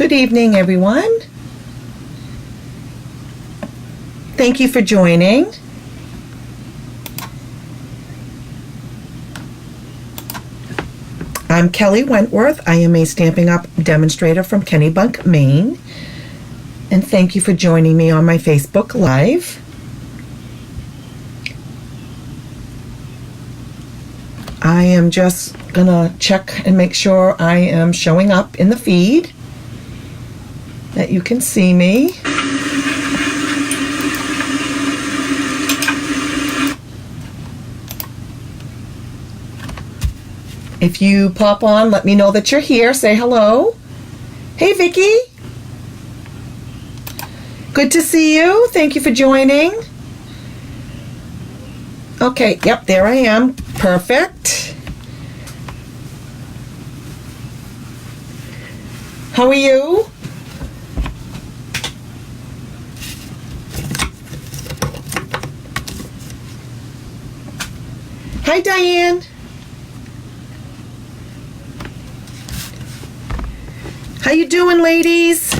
Good evening, everyone. Thank you for joining. I'm Kelly Wentworth. I am a Stampin' Up! Demonstrator from Kennebunk, Maine. And thank you for joining me on my Facebook Live. I am just gonna check and make sure I am showing up in the feed, that you can see me. If you pop on, let me know that you're here. Say hello. Hey, Vicki. Good to see you. Thank you for joining. Okay, yep, there I am. Perfect. How are you? Hi, Diane. How you doing, ladies?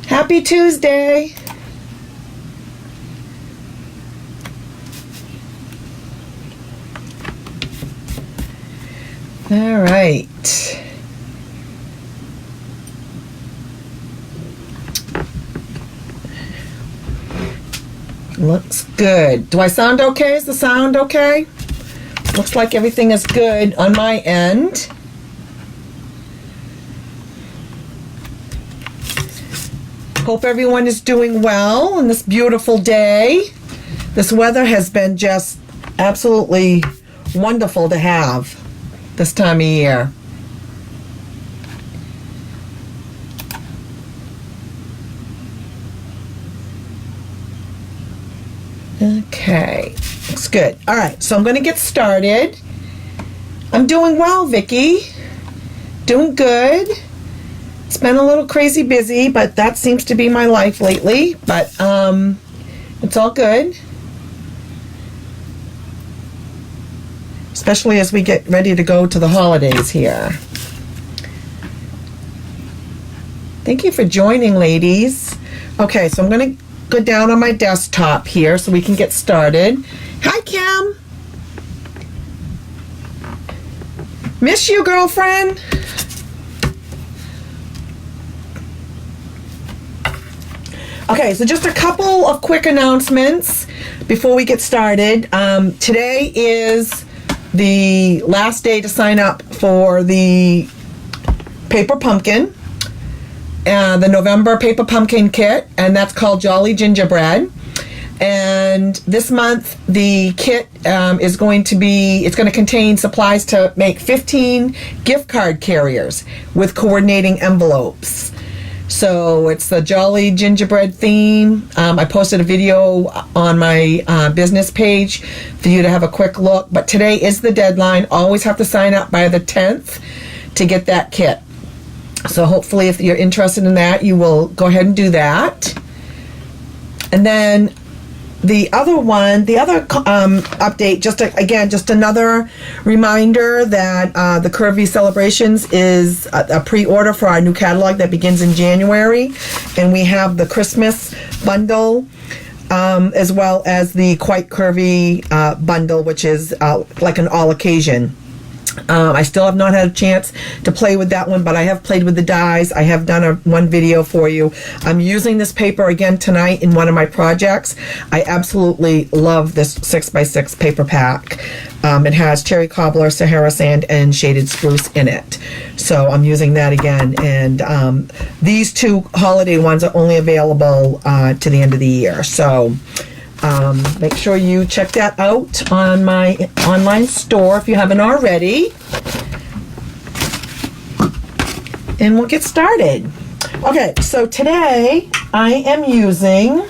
Happy Tuesday. All right. Looks good. Do I sound okay? Is the sound okay? Looks like everything is good on my end. Hope everyone is doing well on this beautiful day. This weather has been just absolutely wonderful to have this time of year. Okay, looks good. All right, so I'm going to get started. I'm doing well, Vicki. Doing good. It's been a little crazy busy, but that seems to be my life lately. But it's all good. Especially as we get ready to go to the holidays here. Thank you for joining, ladies. Okay, so I'm going to go down on my desktop here so we can get started. Hi, Kim. Miss you, girlfriend. Okay, so just a couple of quick announcements before we get started. Today is the last day to sign up for the Paper Pumpkin, the November Paper Pumpkin Kit, and that's called Jolly Gingerbread. And this month the kit is going to contain supplies to make 15 gift card carriers with coordinating envelopes. So it's the Jolly Gingerbread theme. I posted a video on my business page for you to have a quick look. But today is the deadline. Always have to sign up by the 10th to get that kit. So hopefully if you're interested in that, you will go ahead and do that. And then the other update, just another reminder that the Curvy Celebrations is a pre-order for our new catalog that begins in January. And we have the Christmas bundle as well as the Quite Curvy bundle, which is like an all-occasion. I still have not had a chance to play with that one, but I have played with the dies. I have done one video for you. I'm using this paper again tonight in one of my projects. I absolutely love this 6x6 paper pack. It has cherry cobbler, Sahara sand, and shaded spruce in it. So I'm using that again. And these two holiday ones are only available to the end of the year. So make sure you check that out on my online store if you haven't already. And we'll get started. Okay, so today I am using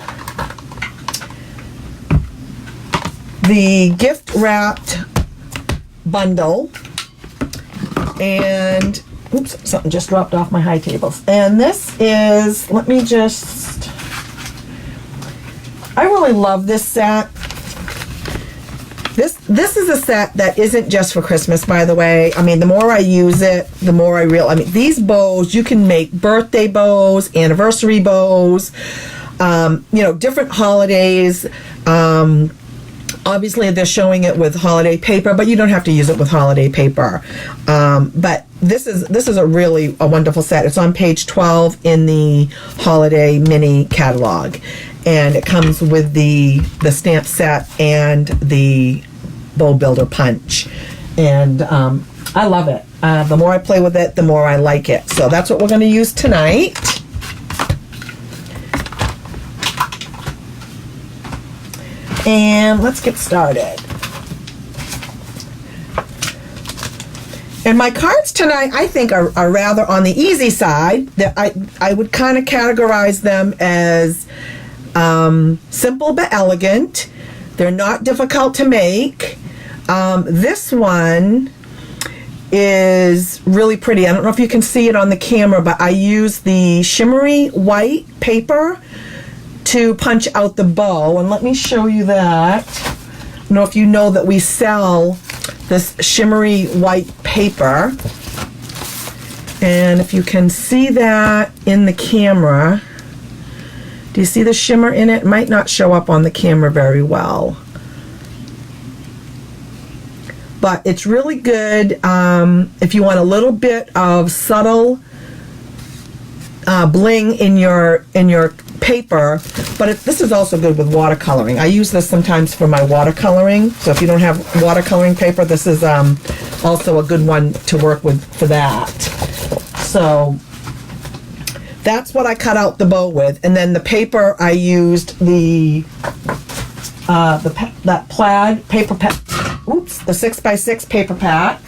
the gift wrapped bundle, and oops, something just dropped off my high tables. And this is, I really love this set. This is a set that isn't just for Christmas, by the way. I mean, the more I use it, the more I mean, these bows, you can make birthday bows, anniversary bows, different holidays. Obviously, they're showing it with holiday paper, but you don't have to use it with holiday paper. But this is a wonderful set. It's on page 12 in the holiday mini catalog, and it comes with the stamp set and the bow builder punch, and I love it. The more I play with it, the more I like it. So that's what we're going to use tonight. And let's get started. And my cards tonight, I think, are rather on the easy side. That I would kind of categorize them as simple but elegant. They're not difficult to make. This one is really pretty. I don't know if you can see it on the camera, but I use the shimmery white paper to punch out the bow, and let me show you that. I don't know if you know that we sell this shimmery white paper, and if you can see that in the camera, do you see the shimmer in it? It might not show up on the camera very well, but it's really good if you want a little bit of subtle bling in your paper, but this is also good with watercoloring. I use this sometimes for my watercoloring, so if you don't have watercoloring paper, this is also a good one to work with for that. So that's what I cut out the bow with, and then the paper I used that plaid paper pack. Oops, the 6x6 paper pack.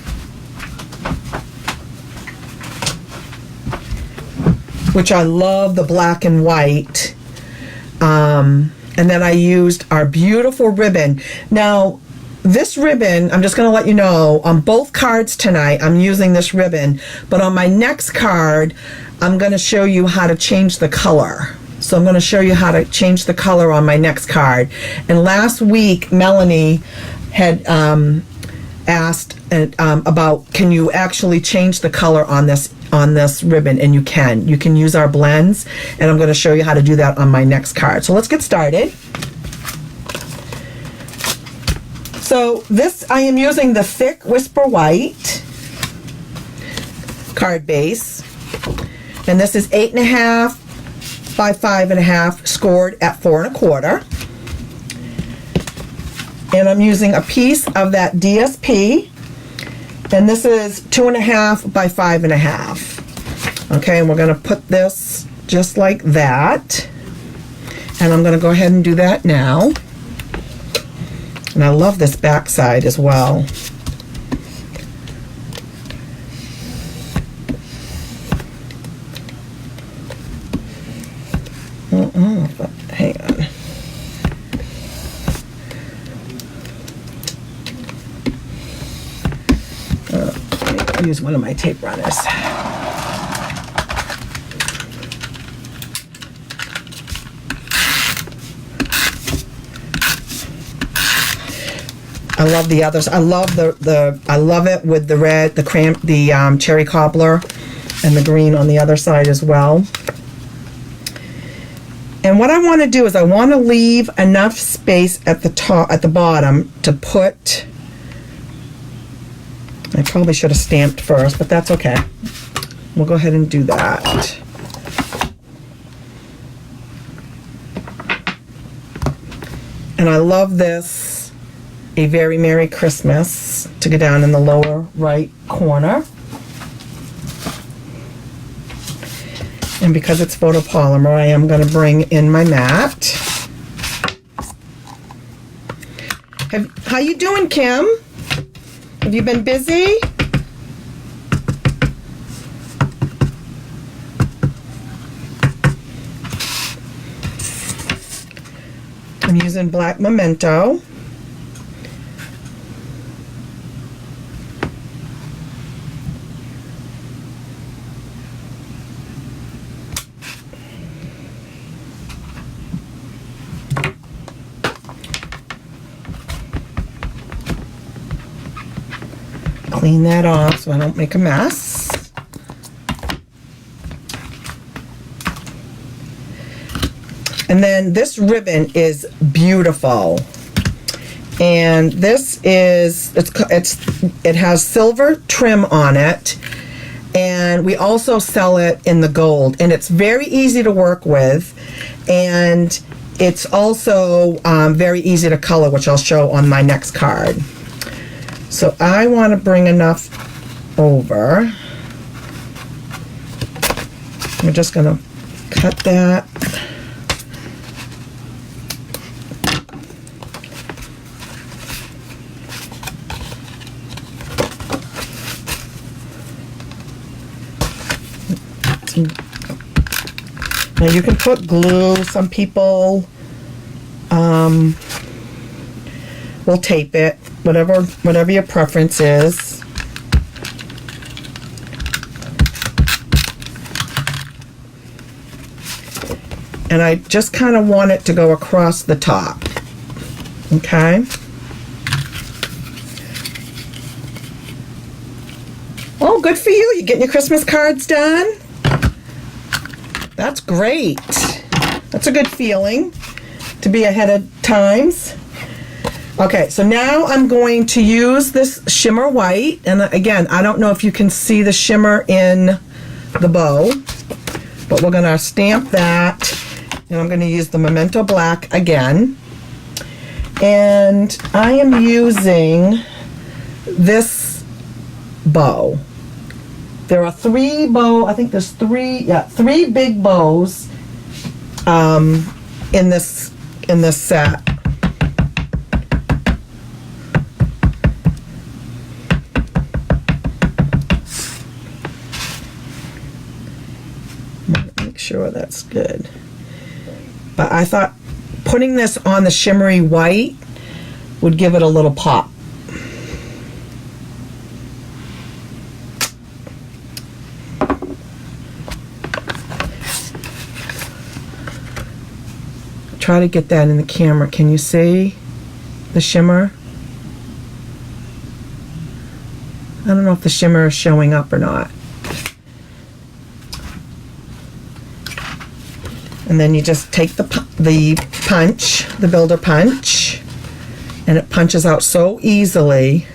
Which I love, the black and white. And then I used our beautiful ribbon. Now, this ribbon, I'm just going to let you know, on both cards tonight, I'm using this ribbon. But on my next card, I'm going to show you how to change the color. So I'm going to show you how to change the color on my next card. And last week, Melanie had asked about, can you actually change the color on this ribbon, and you can use our blends, and I'm going to show you how to do that on my next card. So let's get started. So this, I am using the thick Whisper White card base, and this is 8.5 by 5.5 scored at 4 1/4, and I'm using a piece of that DSP. And this is 2.5 by 5.5. Okay, and we're going to put this just like that. And I'm going to go ahead and do that now. And I love this back side as well. Hang on. Use one of my tape runners. I love the others. I love I love it with the red, the cherry cobbler, and the green on the other side as well. And what I want to do is I want to leave enough space at the top, at the bottom, to put. I probably should have stamped first, but that's okay. We'll go ahead and do that. And I love this, A Very Merry Christmas, to go down in the lower right corner. And because it's photopolymer, I am going to bring in my mat. How you doing, Kim? Have you been busy? I'm using black memento. clean that off so I don't make a mess. And then this ribbon is beautiful. And this is, it has silver trim on it. And we also sell it in the gold. And it's very easy to work with. And it's also very easy to color, which I'll show on my next card. So I want to bring enough over. I'm just going to cut that. Now you can put glue. Some people will tape it, whatever your preference is. And I just kind of want it to go across the top. Okay. Oh, good for you. You're getting your Christmas cards done. That's great. That's a good feeling to be ahead of times. Okay, so now I'm going to use this shimmer white. And again, I don't know if you can see the shimmer in the bow, but we're going to stamp that. And I'm going to use the Memento Black again. And I am using this bow. There are three big bows in this set. Make sure that's good. But I thought putting this on the shimmery white would give it a little pop. Try to get that in the camera. Can you see the shimmer? I don't know if the shimmer is showing up or not. And then you just take the punch, the builder punch, and it punches out so easily.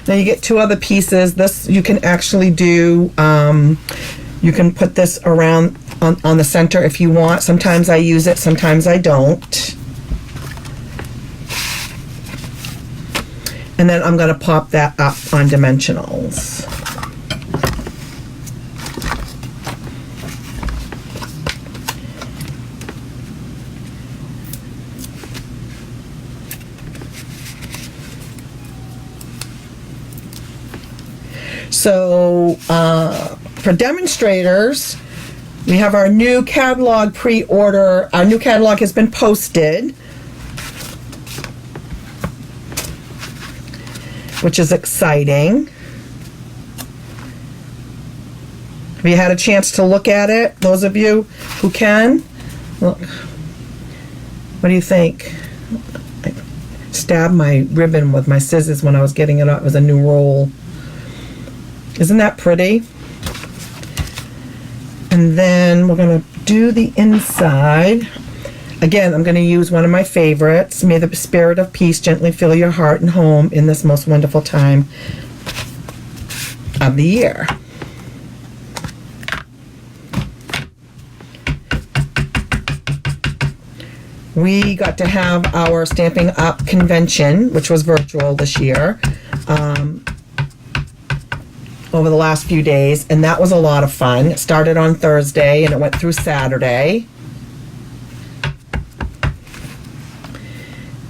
Now you get two other pieces. This you can actually do, you can put this around on the center if you want. Sometimes I use it, sometimes I don't. And then I'm going to pop that up on dimensionals. So for demonstrators, we have our new catalog pre-order. Our new catalog has been posted, which is exciting. Have you had a chance to look at it? Those of you who can, look. What do you think? I stabbed my ribbon with my scissors when I was getting it out. It was a new roll. Isn't that pretty? And then we're going to do the inside. Again, I'm going to use one of my favorites. May the spirit of peace gently fill your heart and home in this most wonderful time of the year. We got to have our Stamping Up convention, which was virtual this year, over the last few days, and that was a lot of fun. It started on Thursday and it went through Saturday. I'm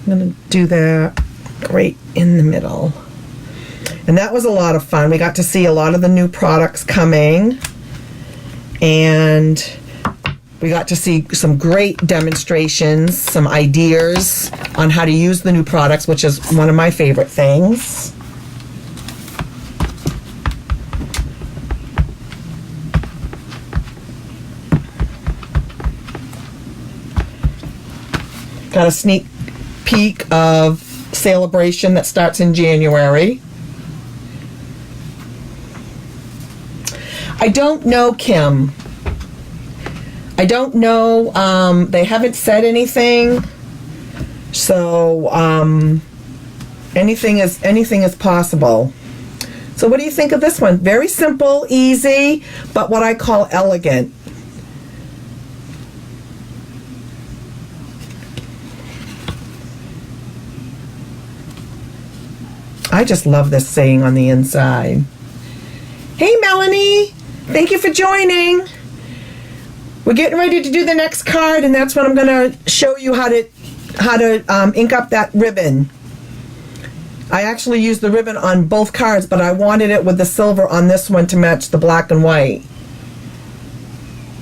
going to do that right in the middle. And that was a lot of fun. We got to see a lot of the new products coming, and we got to see some great demonstrations, some ideas on how to use the new products, which is one of my favorite things. Got a sneak peek of Celebration that starts in January. I don't know, Kim. I don't know. They haven't said anything. So anything is possible. So what do you think of this one? Very simple, easy, but what I call elegant. I just love this saying on the inside. Hey, Melanie. Thank you for joining. We're getting ready to do the next card, and that's when I'm going to show you how to ink up that ribbon. I actually used the ribbon on both cards, but I wanted it with the silver on this one to match the black and white.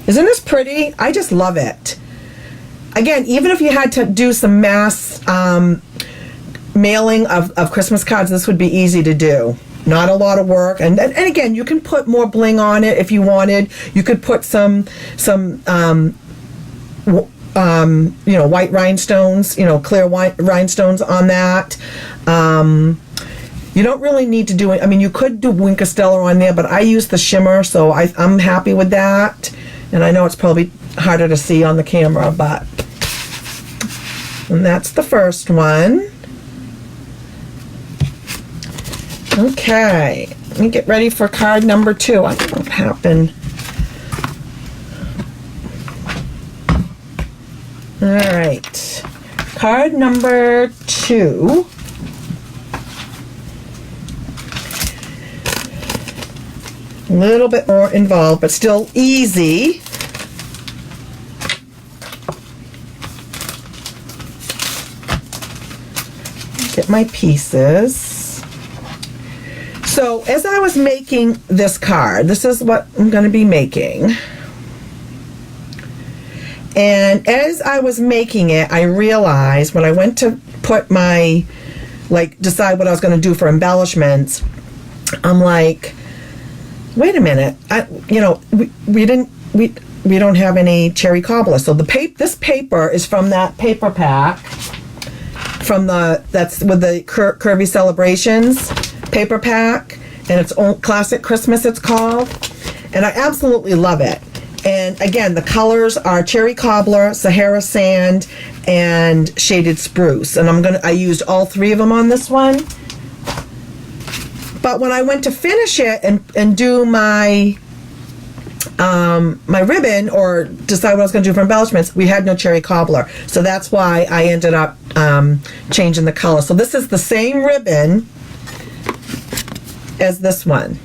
Isn't this pretty? I just love it. Again, even if you had to do some mass mailing of Christmas cards, this would be easy to do. Not a lot of work, and again, you can put more bling on it if you wanted. You could put some white rhinestones, clear white rhinestones on that. You don't really need to do it. I mean, you could do Wink Stella on there, but I use the shimmer, so I'm happy with that. And I know it's probably harder to see on the camera, but and that's the first one. Okay, let me get ready for card number 2. I don't know what happened. All right, card number 2. A little bit more involved, but still easy. Get my pieces. So as I was making this card, this is what I'm going to be making. And as I was making it, I realized when I went to put my, decide what I was going to do for embellishments, I'm like, wait a minute, we don't have any cherry cobbler. So this paper is from that paper pack, that's with the Curvy Celebrations paper pack, and it's Classic Christmas, it's called, and I absolutely love it. And again, the colors are cherry cobbler, Sahara sand, and shaded spruce. And I used all 3 of them on this one. But when I went to finish it and do my my ribbon, or decide what I was going to do for embellishments, we had no cherry cobbler. So that's why I ended up changing the color. So this is the same ribbon as this one,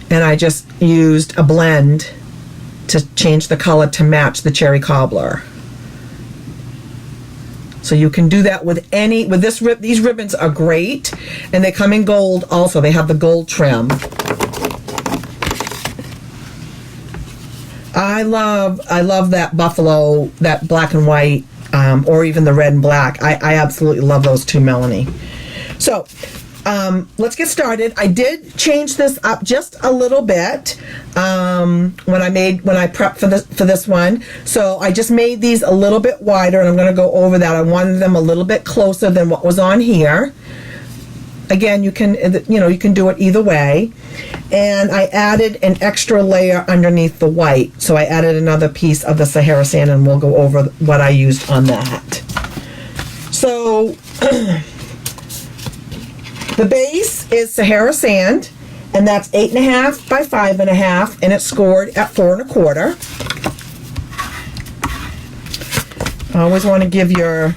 and I just used a blend to change the color to match the cherry cobbler. So you can do that with these ribbons are great, and they come in gold also. They have the gold trim. I love that buffalo, that black and white, or even the red and black. I absolutely love those two, Melanie. So let's get started. I did change this up just a little bit when I prepped for this one. So I just made these a little bit wider, and I'm going to go over that. I wanted them a little bit closer than what was on here. Again, you can do it either way. And I added an extra layer underneath the white. So I added another piece of the Sahara sand, and we'll go over what I used on that. So the base is Sahara sand, and that's 8.5 by 5.5, and it's scored at 4 1/4. I always want to give your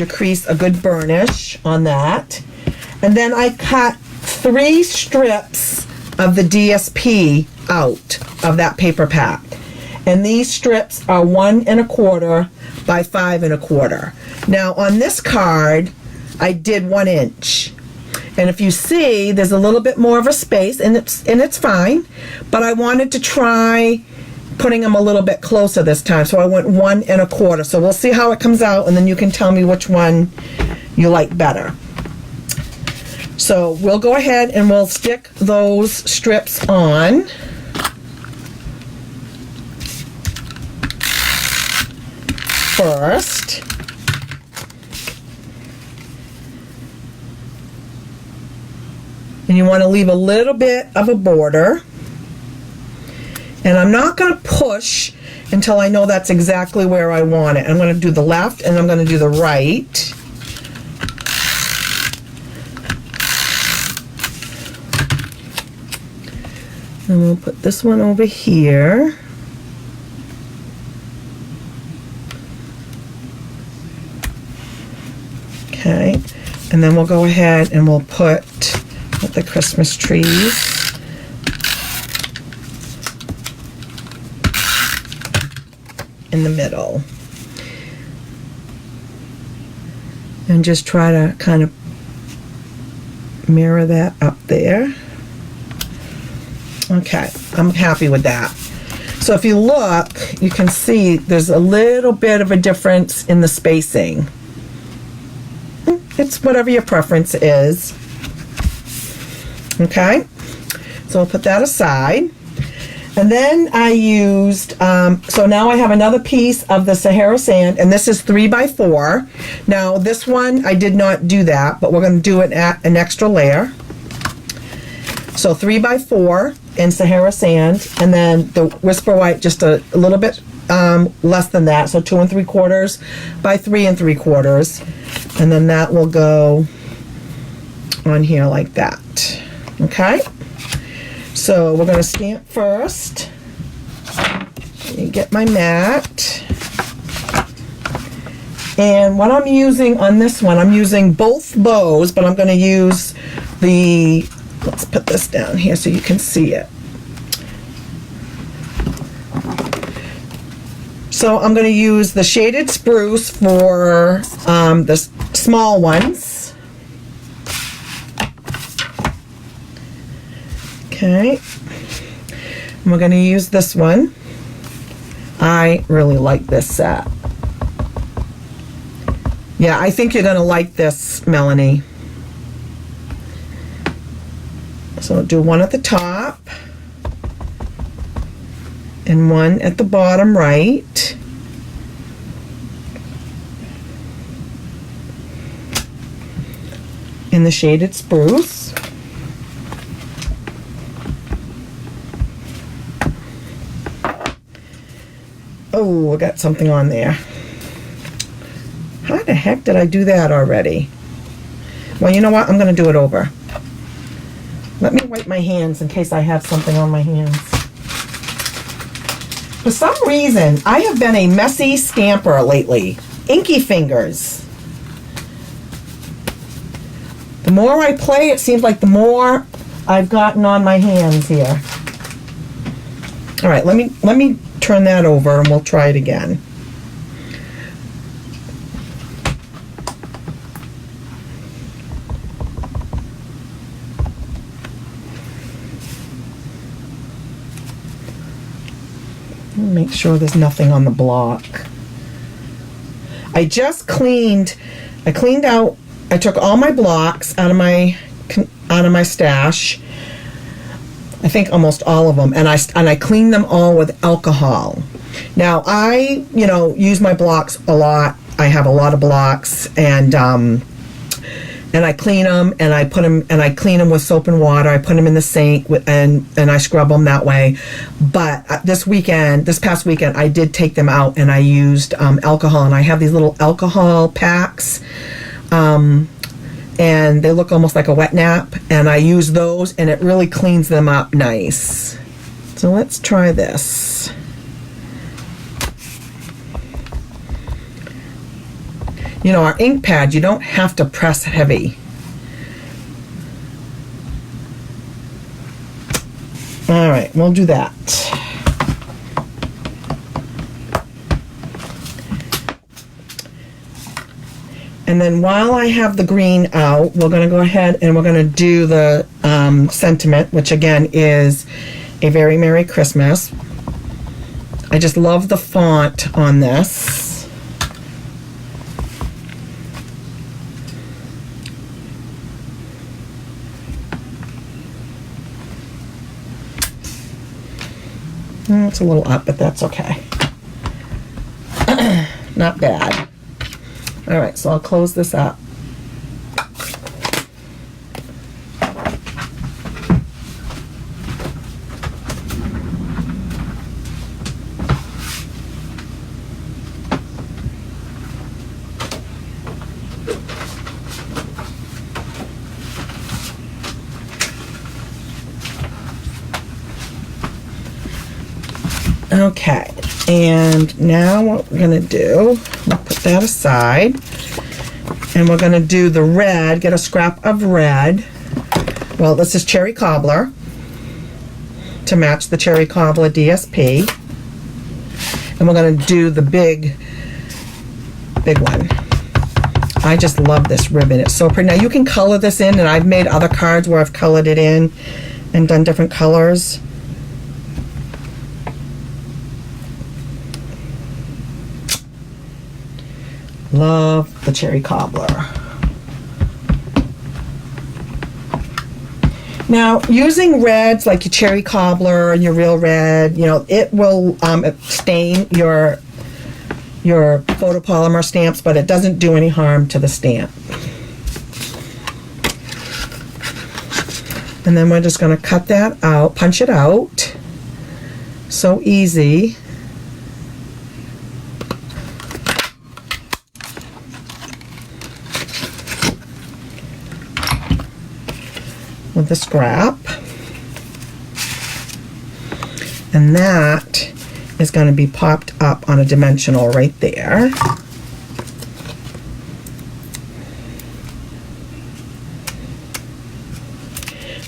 crease a good burnish on that. And then I cut 3 strips of the DSP out of that paper pack. And these strips are 1 1/4 by 5 1/4. Now on this card, I did 1 inch. And if you see, there's a little bit more of a space, and it's fine. But I wanted to try putting them a little bit closer this time, so I went 1 1/4. So we'll see how it comes out, and then you can tell me which one you like better. So we'll go ahead and we'll stick those strips on. first. And you want to leave a little bit of a border. And I'm not going to push until I know that's exactly where I want it. I'm going to do the left and I'm going to do the right. And we'll put this one over here. Okay, and then we'll go ahead and we'll put the Christmas trees. In the middle. And just try to kind of mirror that up there. Okay, I'm happy with that. So if you look, you can see there's a little bit of a difference in the spacing. It's whatever your preference is. Okay, so we'll put that aside. And then I used, so now I have another piece of the Sahara sand, and this is 3x4. Now this one, I did not do that, but we're going to do it at an extra layer. So 3x4 in Sahara sand, and then the Whisper White just a little bit less than that, so 2 3/4 by 3 3/4. And then that will go on here like that. Okay? So we're going to stamp first. Let me get my mat. And what I'm using on this one, I'm using both bows, but I'm going to use the, let's put this down here so you can see it. So I'm going to use the shaded spruce for the small ones. Okay, and we're going to use this one. I really like this set. Yeah, I think you're going to like this, Melanie. So do one at the top and one at the bottom right. In the shaded spruce. Oh, I got something on there. How the heck did I do that already? Well, you know what? I'm going to do it over. Let me wipe my hands in case I have something on my hands. For some reason, I have been a messy stamper lately. Inky fingers. The more I play, it seems like the more I've gotten on my hands here. All right, let me turn that over and we'll try it again. Make sure there's nothing on the block. I just cleaned out, I took all my blocks out of my stash. I think almost all of them, and I cleaned them all with alcohol. Now I, use my blocks a lot. I have a lot of blocks, and I clean them, and I put them, and I clean them with soap and water. I put them in the sink, and I scrub them that way. But this past weekend, I did take them out, and I used alcohol, and I have these little alcohol packs. And they look almost like a wet nap, and I use those, and it really cleans them up nice. So let's try this. Our ink pad, you don't have to press heavy. All right, we'll do that. And then while I have the green out, we're going to go ahead and we're going to do the sentiment, which again is A Very Merry Christmas. I just love the font on this. It's a little up, but that's okay. not bad. All right, so I'll close this up. Okay, and now what we're going to do, we'll put that aside, and we're going to do the red, get a scrap of red. Well, this is cherry cobbler to match the cherry cobbler DSP, and we're going to do the big one. I just love this ribbon. It's so pretty. Now you can color this in, and I've made other cards where I've colored it in and done different colors. Love the cherry cobbler. Now, using reds like your cherry cobbler and your real red, you know, it will stain your photopolymer stamps, but it doesn't do any harm to the stamp. And then we're just going to cut that out, punch it out. So easy. With the scrap, and that is going to be popped up on a dimensional right there.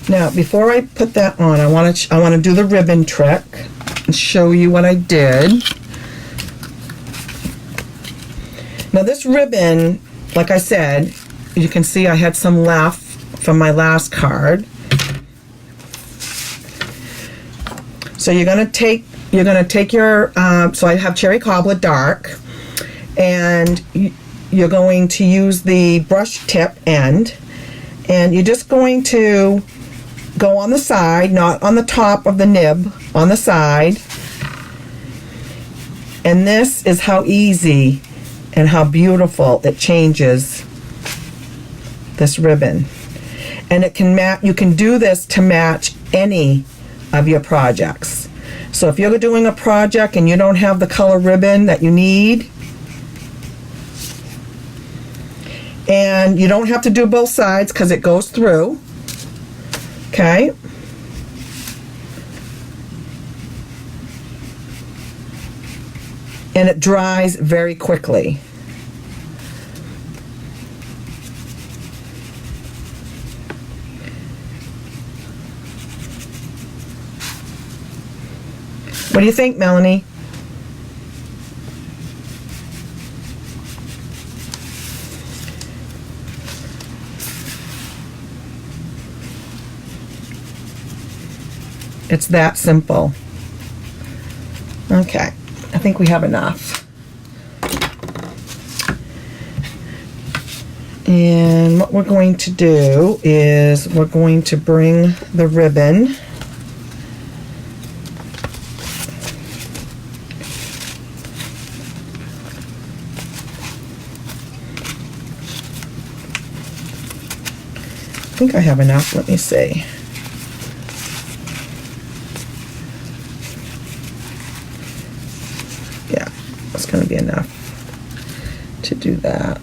Now, before I put that on, I want to do the ribbon trick and show you what I did. Now, this ribbon, like I said, you can see I had some left from my last card. So you're going to take your so I have cherry cobbler dark, and you're going to use the brush tip end, and you're just going to go on the side, not on the top of the nib, on the side. And this is how easy and how beautiful it changes this ribbon. And it can you can do this to match any of your projects. So if you're doing a project and you don't have the color ribbon that you need, and you don't have to do both sides because it goes through, okay? And it dries very quickly. What do you think, Melanie? It's that simple. Okay, I think we have enough. And what we're going to do is we're going to bring the ribbon I think I have enough. Let me see. Yeah, that's going to be enough to do that.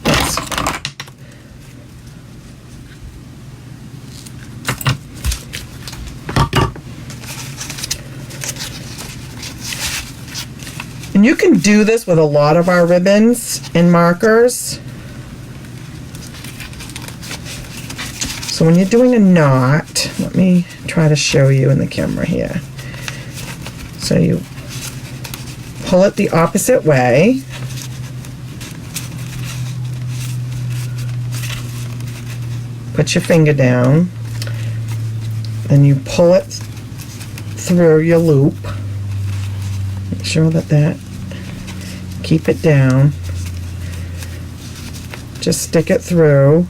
And you can do this with a lot of our ribbons and markers. So when you're doing a knot, let me try to show you in the camera here. So you pull it the opposite way. Put your finger down. Then you pull it through your loop. Make sure that keep it down. Just stick it through.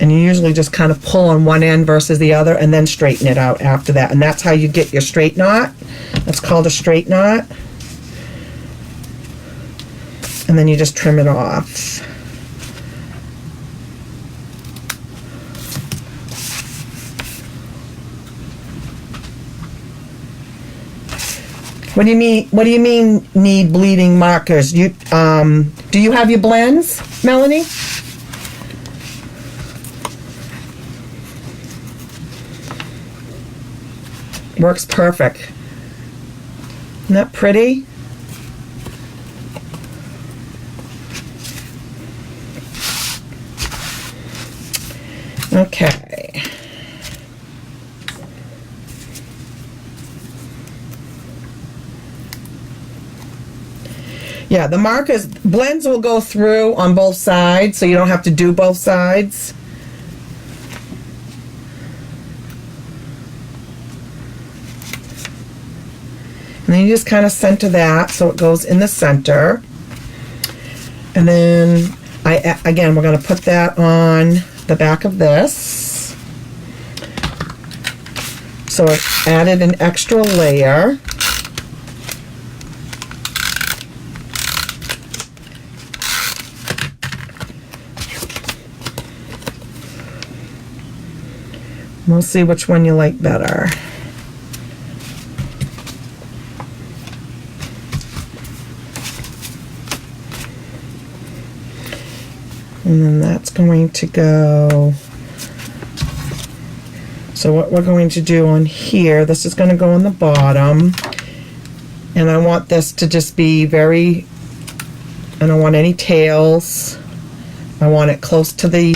And you usually just kind of pull on one end versus the other and then straighten it out after that. And that's how you get your straight knot. That's called a straight knot. And then you just trim it off. What do you mean need bleeding markers? You do you have your blends, Melanie? Works perfect. Isn't that pretty? Okay. Yeah, the markers, blends will go through on both sides, so you don't have to do both sides. And then you just kind of center that so it goes in the center. And then, again, we're going to put that on the back of this. So I added an extra layer. We'll see which one you like better. And then that's going to go. So what we're going to do on here, this is going to go on the bottom. And I want this to just be very, I don't want any tails. I want it close to the,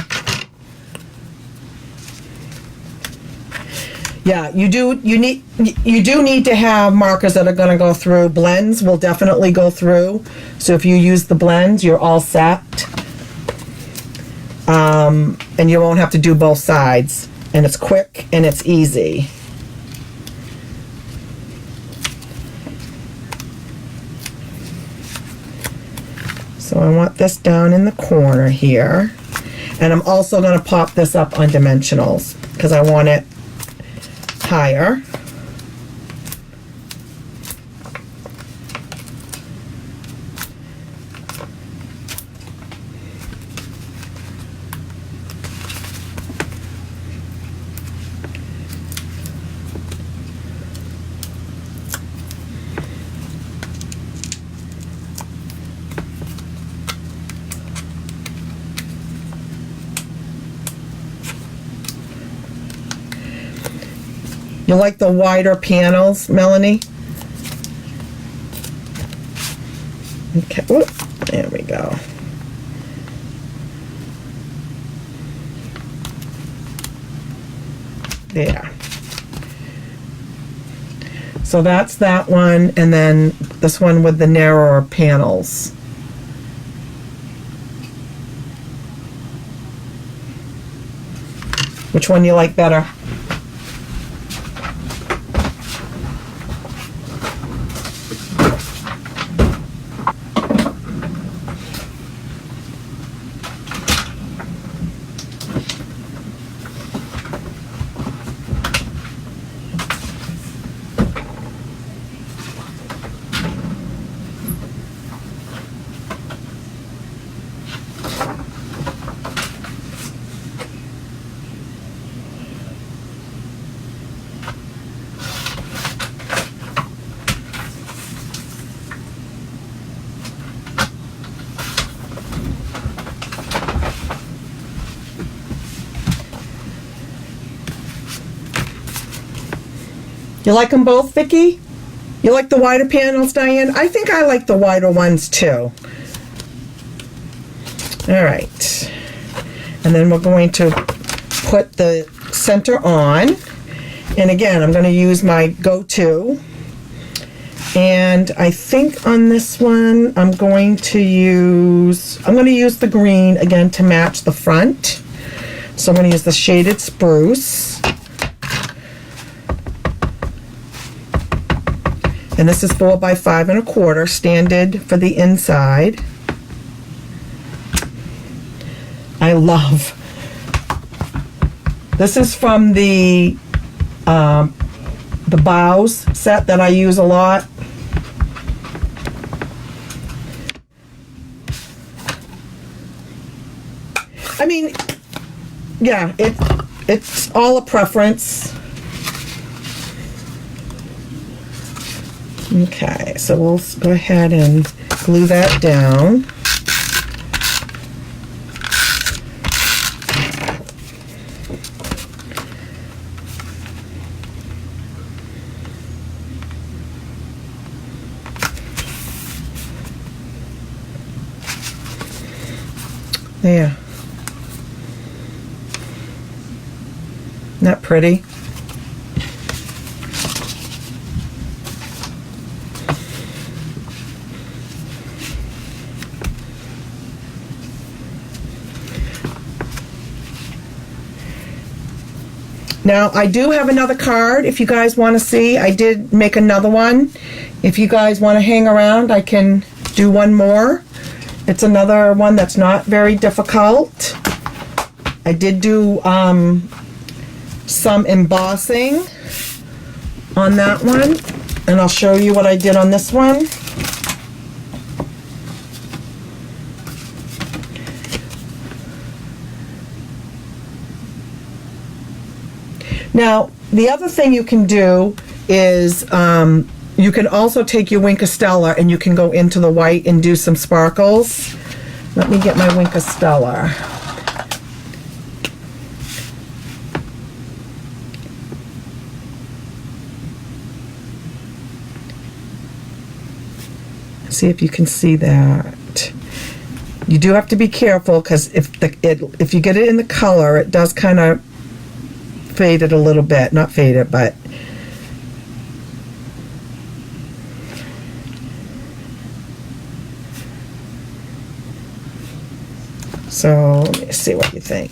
yeah, you do need to have markers that are going to go through. Blends will definitely go through. So if you use the blends, you're all set. And you won't have to do both sides. And it's quick and it's easy. So I want this down in the corner here. And I'm also going to pop this up on dimensionals because I want it higher. You like the wider panels, Melanie? Okay, whoop, there we go. There. So that's that one, and then this one with the narrower panels. Which one you like better? You like them both, Vicki? You like the wider panels, Diane? I think I like the wider ones too. All right. And then we're going to put the center on. And again, I'm going to use my go-to. And I think on this one, I'm going to use the green again to match the front. So I'm going to use the shaded spruce. And this is 4 by 5 1/4 standard for the inside. I love This is from the bows set that I use a lot. I mean, yeah, it's all a preference. Okay, so we'll go ahead and glue that down. There. Isn't that pretty? Now, I do have another card if you guys want to see. I did make another one. If you guys want to hang around, I can do one more. It's another one that's not very difficult. I did do some embossing on that one, and I'll show you what I did on this one. Now, the other thing you can do is you can also take your Wink of Stella and you can go into the white and do some sparkles. Let me get my Wink of Stella. See if you can see that. You do have to be careful because if you get it in the color, it does kind of fade it a little bit. Not fade it, but so let me see what you think.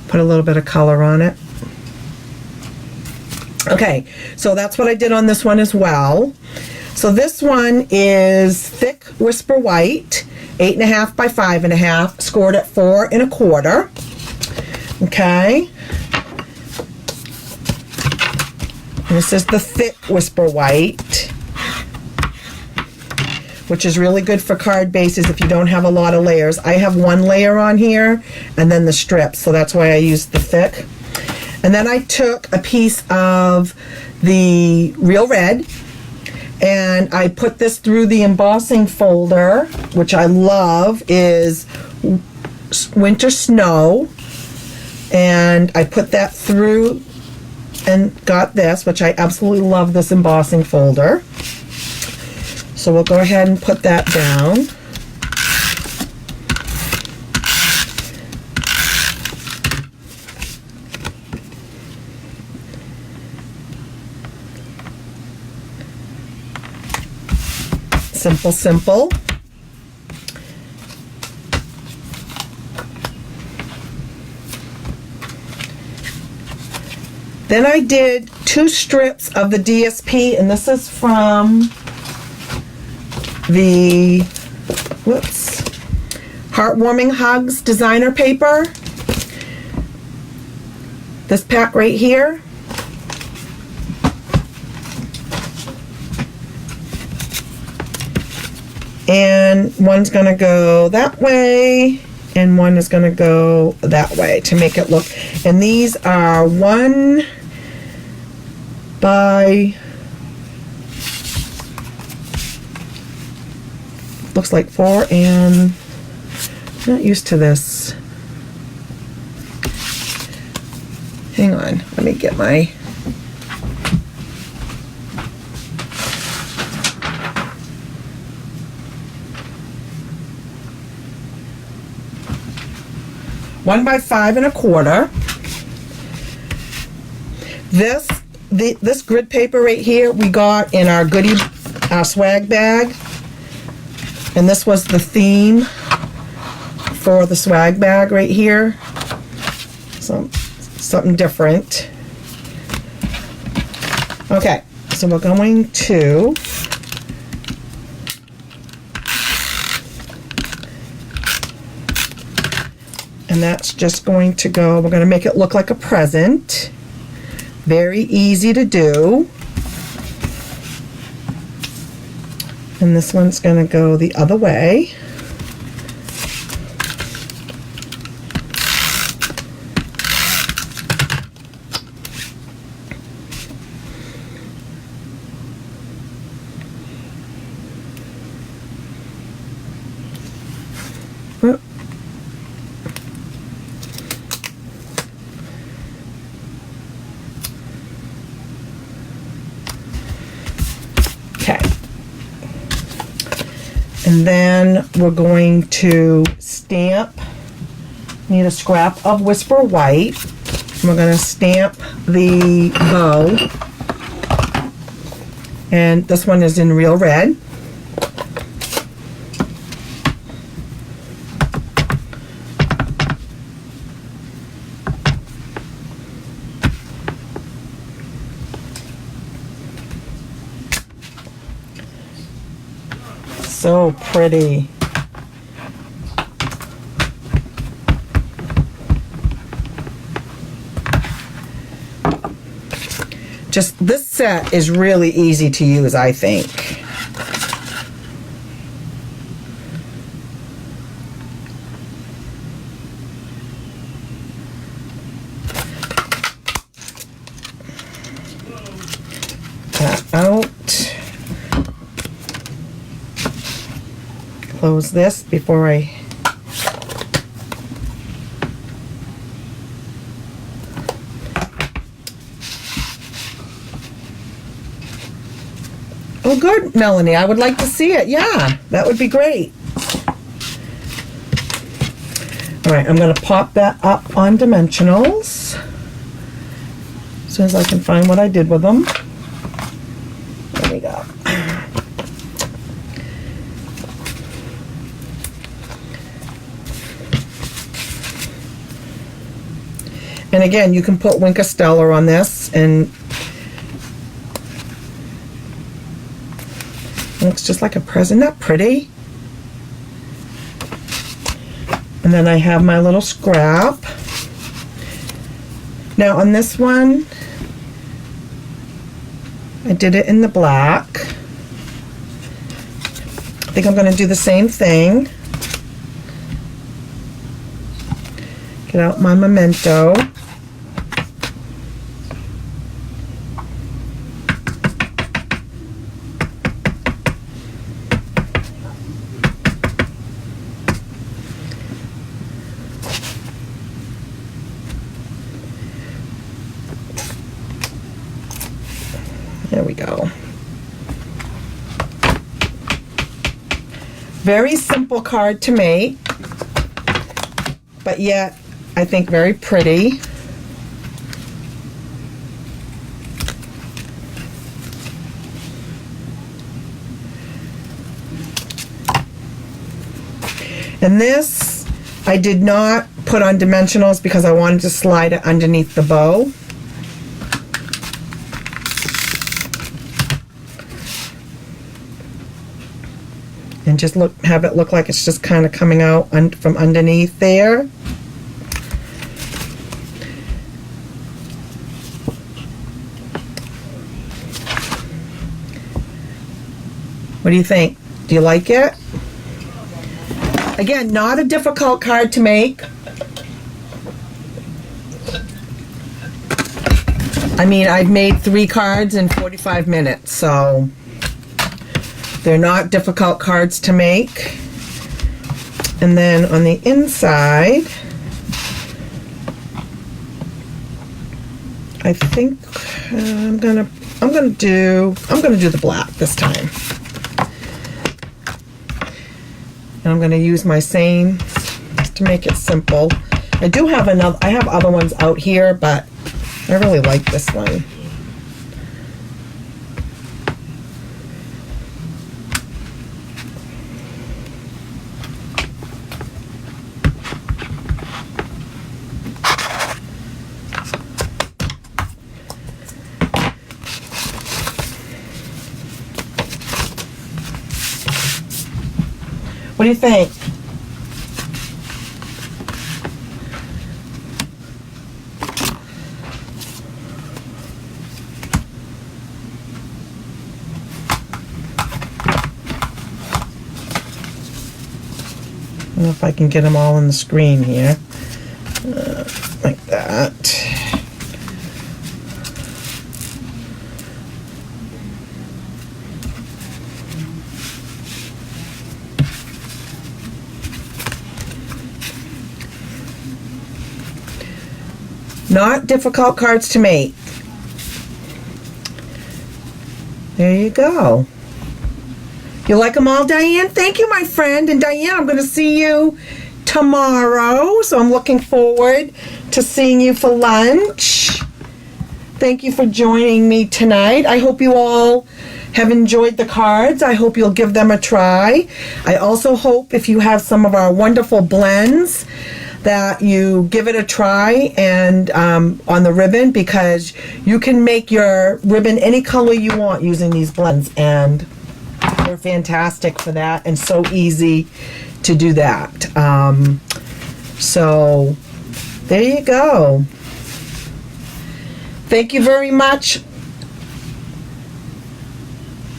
Put a little bit of color on it. Okay, so that's what I did on this one as well. So this one is thick Whisper White, 8.5 by 5.5, scored at 4 1/4. Okay. And this is the thick Whisper White, which is really good for card bases if you don't have a lot of layers. I have one layer on here and then the strips, so that's why I used the thick. And then I took a piece of the Real Red and I put this through the embossing folder, which I love, is Winter Snow. And I put that through and got this, which I absolutely love, this embossing folder. So we'll go ahead and put that down. Simple, simple. Then I did 2 strips of the DSP, and this is from the Heartwarming Hugs designer paper. This pack right here. And one's gonna go that way and one is gonna go that way to make it look, and these are 1 by, looks like 4, and I'm not used to this. Hang on, let me get my, one by 5 1/4. This grid paper right here we got in our swag bag, and this was the theme for the swag bag right here. So something different. Okay, so we're going to And that's just going to go, we're going to make it look like a present. Very easy to do. And this one's going to go the other way. Okay. And then we're going to stamp, need a scrap of Whisper White. We're going to stamp the bow. And this one is in Real Red. So pretty. Just this set is really easy to use, I think. That out. Close this before I Oh good, Melanie, I would like to see it. Yeah, that would be great. All right, I'm going to pop that up on dimensionals as soon as I can find what I did with them. There we go. And again, you can put Winka Stellar on this, and it looks just like a present. Isn't that pretty? And then I have my little scrap. Now on this one, I did it in the black. I think I'm going to do the same thing. Get out my memento. There we go. Very simple card to make, but yet I think very pretty. And this I did not put on dimensionals because I wanted to slide it underneath the bow. And just have it look like it's just kind of coming out from underneath there. What do you think? Do you like it? Again, not a difficult card to make. I mean, I've made 3 cards in 45 minutes, so they're not difficult cards to make. And then on the inside, I think I'm gonna do the black this time. And I'm gonna use my same just to make it simple. I do have I have other ones out here, but I really like this one. What do you think? don't know if I can get them all on the screen here. Like that. Not difficult cards to make. There you go. You like them all, Diane? Thank you, my friend. And Diane, I'm going to see you tomorrow. So I'm looking forward to seeing you for lunch. Thank you for joining me tonight. I hope you all have enjoyed the cards. I hope you'll give them a try. I also hope if you have some of our wonderful blends that you give it a try and on the ribbon, because you can make your ribbon any color you want using these blends, and they're fantastic for that and so easy to do that. So there you go. Thank you very much.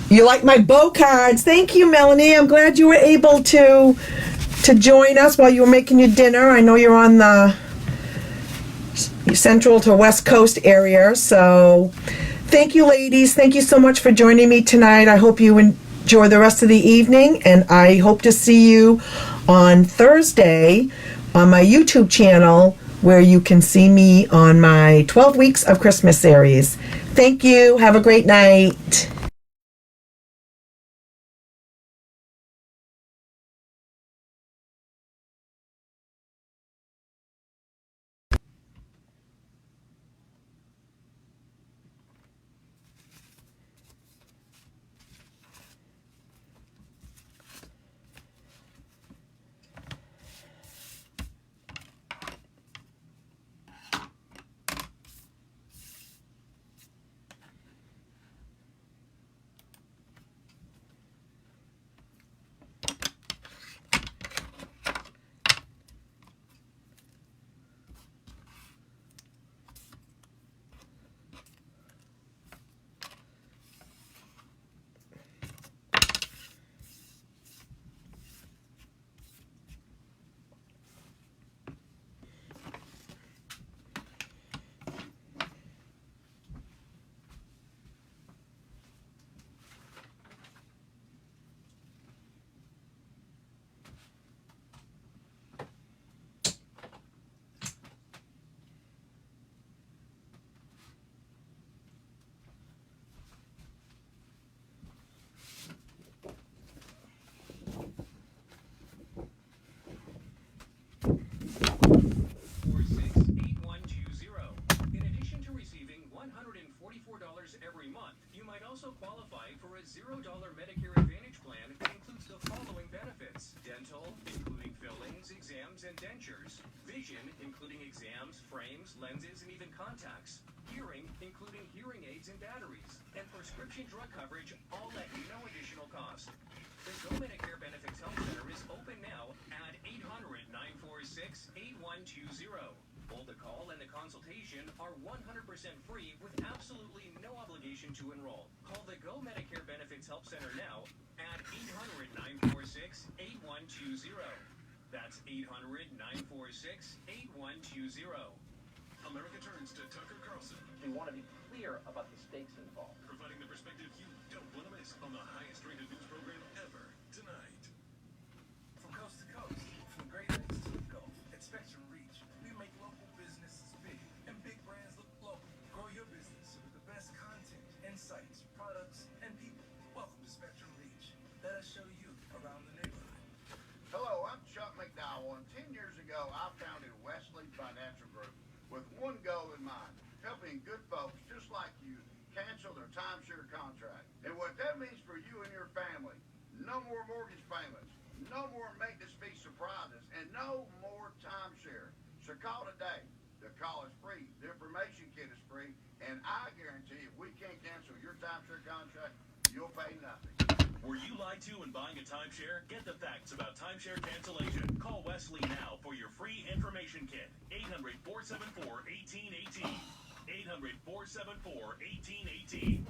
You like my bow cards. Thank you, Melanie. I'm glad you were able to join us while you were making your dinner. I know you're on the Central to West Coast area. So thank you, ladies. Thank you so much for joining me tonight. I hope you enjoy the rest of the evening, and I hope to see you on Thursday on my YouTube channel, where you can see me on my 12 Weeks of Christmas series. Thank you. Have a great night. Every month, you might also qualify for a $0 Medicare Advantage plan that includes the following benefits: dental, including fillings, exams, and dentures; vision, including exams, frames, lenses, and even contacts; hearing, including hearing aids and batteries; and prescription drug coverage, all at no additional cost. The Go Medicare Benefits Health Center is open now at 800-946-8120. Both the call and the consultation are 100% free with absolutely no obligation to enroll. Call the Go Medicare Benefits Help Center now at 800-946-8120. That's 800-946-8120. America turns to Tucker Carlson. We want to be clear about the stakes involved. Providing the perspective you don't want to miss on the highest rated news program ever. Tonight. From coast to coast, from the Great Lakes to the Gulf, at Spectrum Reach, we make local businesses big and big brands look local. Grow your business with the best content, insights, products, and people. Welcome to Spectrum Reach. Let us show you around the neighborhood. Hello, I'm Chuck McDowell, and 10 years ago, I founded Wesley Financial Group with one goal in mind: helping good folks just like you cancel their timeshare contract. And what that means for you and your family: no more mortgage payments, no more maintenance fee surprises, and no more timeshare. So call today. The call is free, the information kit is free, and I guarantee if we can't cancel your timeshare contract, you'll pay nothing. Were you lied to when buying a timeshare? Get the facts about timeshare cancellation. Call Wesley now for your free information kit. 800-474-1818. 800-474-1818.